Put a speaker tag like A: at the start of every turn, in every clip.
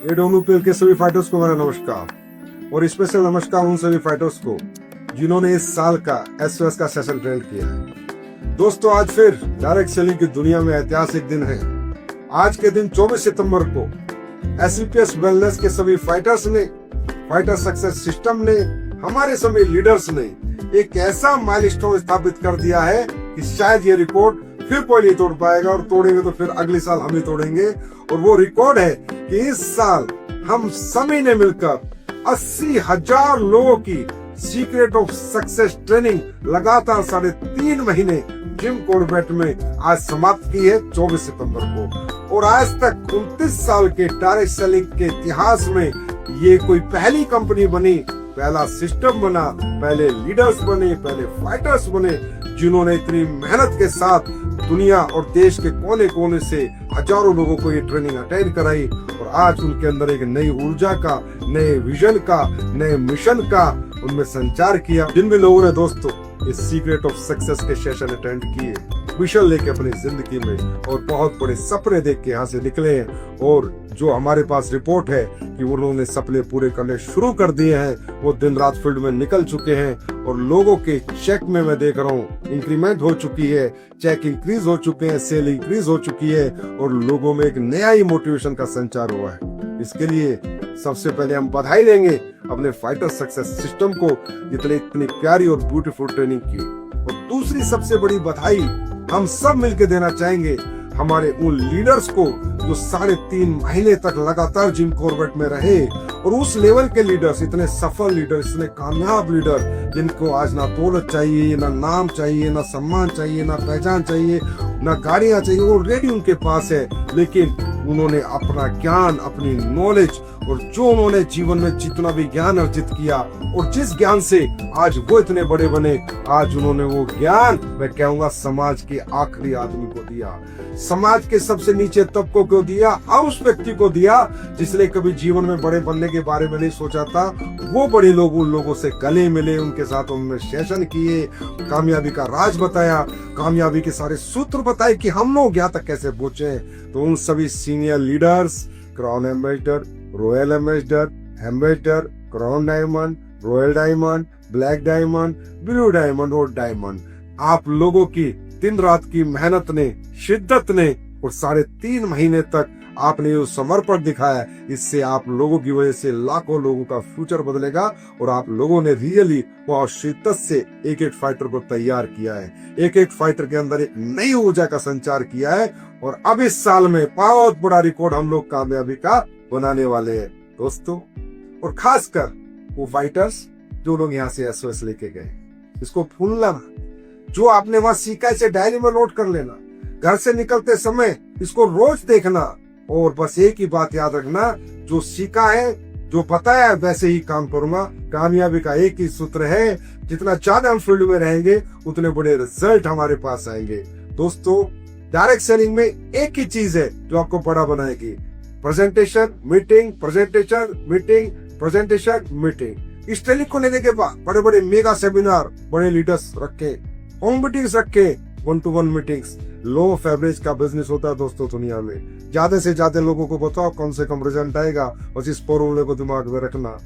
A: एडोमोपिल के सभी फाइटर्स को मेरा नमस्कार और स्पेशल नमस्कार उन सभी फाइटर्स को जिन्होंने इस साल का एसओएस का सेशन ट्रेंड किया है। दोस्तों, आज फिर डायरेक्ट सेलिंग की दुनिया में ऐतिहासिक दिन है। आज के दिन 24 सितंबर को एससीपीएस वेलनेस के सभी फाइटर्स ने, फाइटर सक्सेस सिस्टम ने, हमारे सभी लीडर्स ने एक ऐसा माइलस्टोन स्थापित कर दिया है कि शायद ये रिकॉर्ड फिर कोई नहीं तोड़ पाएगा, और तोड़ेंगे तो फिर अगले साल हम ही तोड़ेंगे। और वो रिकॉर्ड है कि इस साल हम सभी ने मिलकर 80,000 लोगों की सीक्रेट ऑफ सक्सेस ट्रेनिंग लगातार 3.5 महीने जिम कॉर्बेट में आज समाप्त की है 24 सितंबर को। और आज तक 29 साल के डायरेक्ट सेलिंग के इतिहास में ये कोई पहली कंपनी बनी, पहला सिस्टम बना, पहले लीडर्स बने, पहले फाइटर्स बने जिन्होंने इतनी मेहनत के साथ दुनिया और देश के कोने कोने से हजारों लोगों को ये ट्रेनिंग अटेंड कराई। और आज उनके अंदर एक नई ऊर्जा का, नए विजन का, नए मिशन का उनमें संचार किया। जिन भी लोगों ने दोस्तों इस सीक्रेट ऑफ सक्सेस के सेशन अटेंड किए, विजन लेके अपनी जिंदगी में और बहुत बड़े सपने देख के यहाँ से निकले हैं, और जो हमारे पास रिपोर्ट है कि उन्होंने सपने पूरे करने शुरू कर दिए हैं, वो दिन रात फील्ड में निकल चुके हैं। और लोगों के चेक में मैं देख रहा हूँ इंक्रीमेंट हो चुकी है, चेक इंक्रीज हो चुके हैं, सेल इंक्रीज हो चुकी है, और लोगों में एक नया ही मोटिवेशन का संचार हुआ है। इसके लिए सबसे पहले हम बधाई देंगे अपने फाइटर सक्सेस सिस्टम को, जितने इतनी प्यारी और ब्यूटीफुल ट्रेनिंग की। और दूसरी सबसे बड़ी बधाई हम सब मिलकर देना चाहेंगे हमारे उन लीडर्स को जो 3.5 महीने तक लगातार जिम कॉर्बेट में रहे, और उस लेवल के लीडर्स, इतने सफल लीडर, इतने कामयाब लीडर जिनको आज ना दौलत चाहिए, ना नाम चाहिए, ना सम्मान चाहिए, ना पहचान चाहिए, ना गाड़ियां चाहिए, वो ऑलरेडी उनके पास है। लेकिन उन्होंने अपना ज्ञान, अपनी नॉलेज, और जो उन्होंने जीवन में जितना भी ज्ञान अर्जित किया, और जिस ज्ञान से आज वो इतने बड़े बने, आज उन्होंने वो ज्ञान, मैं कहूंगा, समाज के आखिरी आदमी को दिया, समाज के सबसे नीचे तबकों को दिया, और उस व्यक्ति को दिया जिसने कभी जीवन में बड़े बनने के बारे में नहीं सोचा था। वो बड़े लोग उन लोगों से गले मिले, उनके साथ उन्होंने सेशन किए, कामयाबी का राज बताया, कामयाबी के सारे सूत्र बताए कि हम लोग यहाँ तक कैसे पहुंचे। तो उन सभी senior leaders, crown ambassador, royal ambassador, crown diamond, royal diamond, black diamond, blue diamond और डायमंड, आप लोगों की दिन रात की मेहनत ने, शिद्दत ने, और 3.5 महीने तक आपने जो समर्पण दिखाया, इससे आप लोगों की वजह से लाखों लोगों का फ्यूचर बदलेगा। और आप लोगों ने रियली बहुत शिद्दत से एक एक फाइटर को तैयार किया है, एक एक फाइटर के अंदर एक नई ऊर्जा का संचार किया है। और अब इस साल में बहुत बड़ा रिकॉर्ड हम लोग कामयाबी का बनाने वाले हैं दोस्तों। और खासकर वो फाइटर्स जो लोग यहाँ से एसओएस लेके गए, इसको भूलना ना, जो आपने वहां सीखा इसे डायरी में नोट कर लेना, घर से निकलते समय इसको रोज देखना, और बस एक ही बात याद रखना, जो सीखा है, जो बताया है, वैसे ही काम करूंगा। कामयाबी का एक ही सूत्र है, जितना ज्यादा हम फील्ड में रहेंगे उतने बड़े रिजल्ट हमारे पास आएंगे। दोस्तों, डायरेक्ट सेलिंग में एक ही चीज है जो आपको बड़ा बनाएगी, presentation, meeting, presentation, meeting, presentation, meeting. इस ट्रेनिंग को लेने के बाद बड़े बड़े मेगा सेमिनार, बड़े लीडर्स रखे, होम मीटिंग्स रखे, 1-to-1 meetings. Low of average का बिजनेस होता है दोस्तों दुनिया में। ज्यादा से ज्यादा लोगों को बताओ, कम से कम रिजल्ट आएगा। बस इस फॉर्मूले को दिमाग में रखना।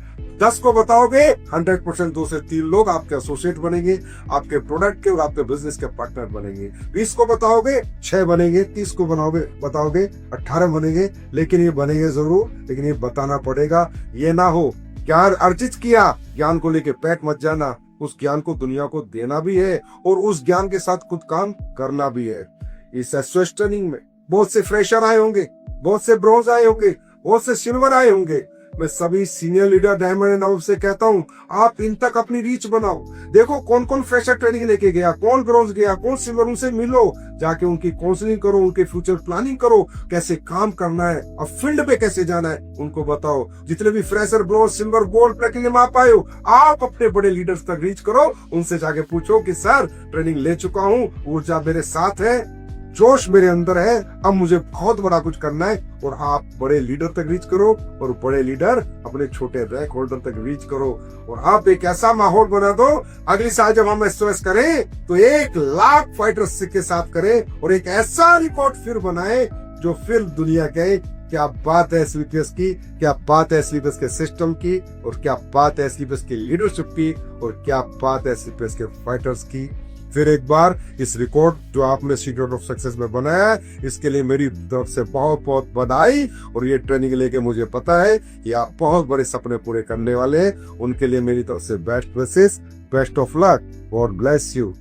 A: 10 को बताओगे 100% 2 से 3 लोग आपके एसोसिएट बनेंगे, आपके प्रोडक्ट के और आपके बिजनेस के पार्टनर बनेंगे। 20 को बताओगे 6 बनेंगे, 30 को बताओगे 18 बनेंगे। लेकिन ये बनेंगे जरूर, लेकिन ये बताना पड़ेगा। ये ना हो ज्ञान अर्जित किया, ज्ञान को लेके पैट मत जाना। उस ज्ञान को दुनिया को देना भी है, और उस ज्ञान के साथ खुद काम करना भी है। इस एसओएस ट्रेनिंग में बहुत से फ्रेशर आए होंगे, बहुत से ब्रॉन्ज आए होंगे, बहुत से सिल्वर आए होंगे। मैं सभी senior leader diamond and above से कहता हूँ, आप इन तक अपनी रीच बनाओ। देखो कौन कौन फ्रेशर ट्रेनिंग लेके गया, कौन ब्रॉन्ज गया, कौन सिल्वर, उनसे मिलो, जाके उनकी काउंसलिंग करो, उनके फ्यूचर प्लानिंग करो, कैसे काम करना है, अब फील्ड पे कैसे जाना है उनको बताओ। जितने भी fresher, bronze, silver, gold, platinum आप आए हो, आप अपने बड़े लीडर्स तक रीच करो। उनसे जाके पूछो कि सर ट्रेनिंग ले चुका हूँ, ऊर्जा मेरे साथ है, जोश मेरे अंदर है, अब मुझे बहुत बड़ा कुछ करना है। और आप बड़े लीडर तक रीच करो, और बड़े लीडर अपने छोटे रैंक होल्डर तक रीच करो, और आप एक ऐसा माहौल बना दो, अगली साल जब हम एसओएस करें तो 1 लाख फाइटर्स के साथ करें, और एक ऐसा रिकॉर्ड फिर बनाए जो फिर दुनिया कहे क्या बात है एसवीपीएस की, क्या बात है एसवीपीएस के सिस्टम की, और क्या बात है एसवीपीएस की लीडरशिप की, और क्या बात है एसवीपीएस के फाइटर्स की। फिर एक बार इस रिकॉर्ड जो आपने सीक्रेट ऑफ सक्सेस में बनाया है, इसके लिए मेरी तरफ से बहुत बहुत बधाई। और ये ट्रेनिंग लेके मुझे पता है कि आप बहुत बड़े सपने पूरे करने वाले हैं। उनके लिए मेरी तरफ से best wishes, best of luck, God bless you.